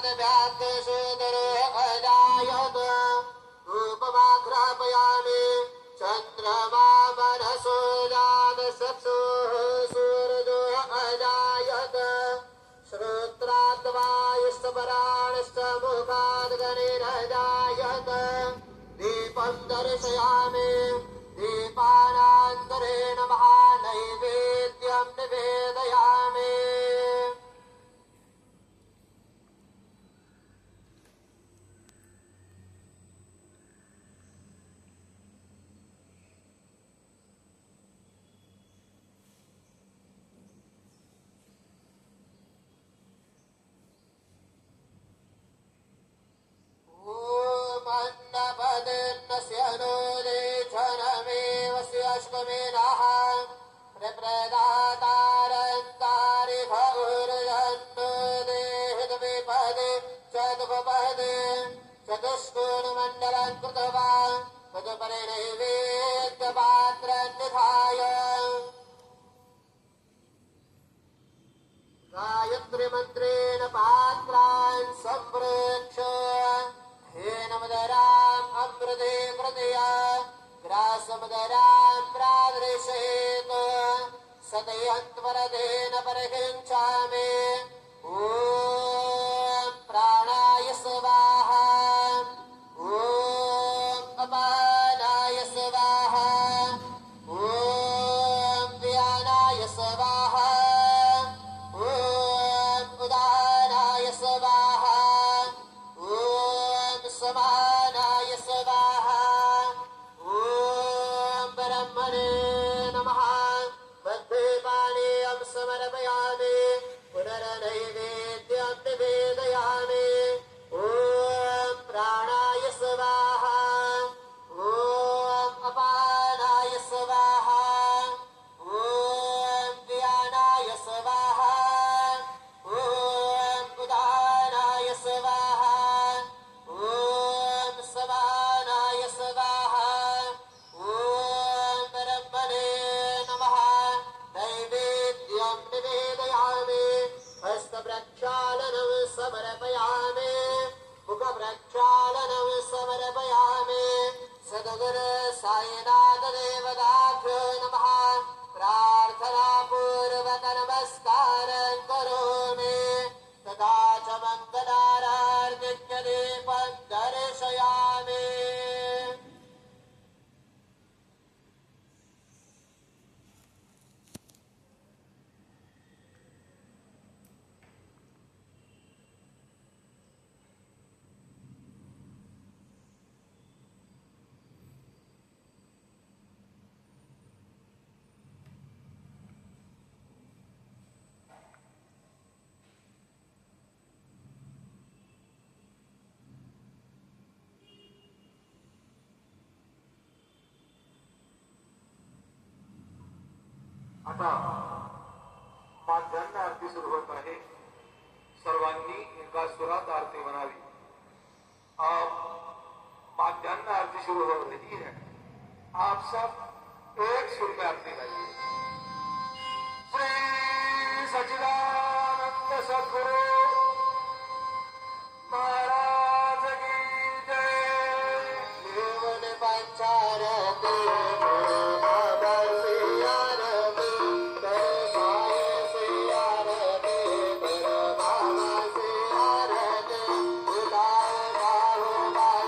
व्याघ्रशोदरो अजायत धूपमाघ्रापयामि चन्द्रमा मनसो जातचक्षुः सूर्यो अजायत श्रोत्राद्वायुश्च मुखाद् गणिरजायत दीपं दर्शयामि दीपानान्तरेण महानैवेद्यं निवेदयामि चतुष्कोणमण्डलं कृतवान् तदुपरिनैवेद्यपात्रं निधाय गायत्रीमन्त्रेण पात्रान् सम्प्रेक्ष्य हेनमदराम् अमृते कृतया ग्रासमदरां प्रादृशेत् सतयन्त्वरदेन परिहिंसामि ॐ प्राणाय स्वाहा ॐ अपानाय स्वाहा ॐ व्यानाय स्वाहा ॐ उदानाय स्वाहा ॐ समानाय स्वाहा ॐ ब्रह्मणे नमः मध्ये पानीयं समर्पयामि पुनरनैवेद्यं निवेदयामि ॐ प्राणाय स्वाहा ॐ अपानाय स्वाहा ॐ व्यानाय स्वाहा ॐ उदानाय स्वाहा ॐ समानाय स्वाहा ॐ ब्रह्मणे नमः नैवेद्यं निवेदयामि हस्तप्रक्षालनं समर्पयामि मुखप्रक्षालनं समर्पयामि सद्गुरु साईनाथ देवताभ्यो नमः प्रार्थनापूर्वक नमस्कारं करोमि तथा च मङ्गलारार्घ्य दीपं दर्शयामि आता माध्यान्ह आरती सुरू होत आहे. सर्वांनी एका सुरात आरती म्हणावी. आप माध्यान्ह आरती शुरू हो रही है. आप सब एक सुर में आरती गाइए. श्री सच्चिदानंद सद्गुरु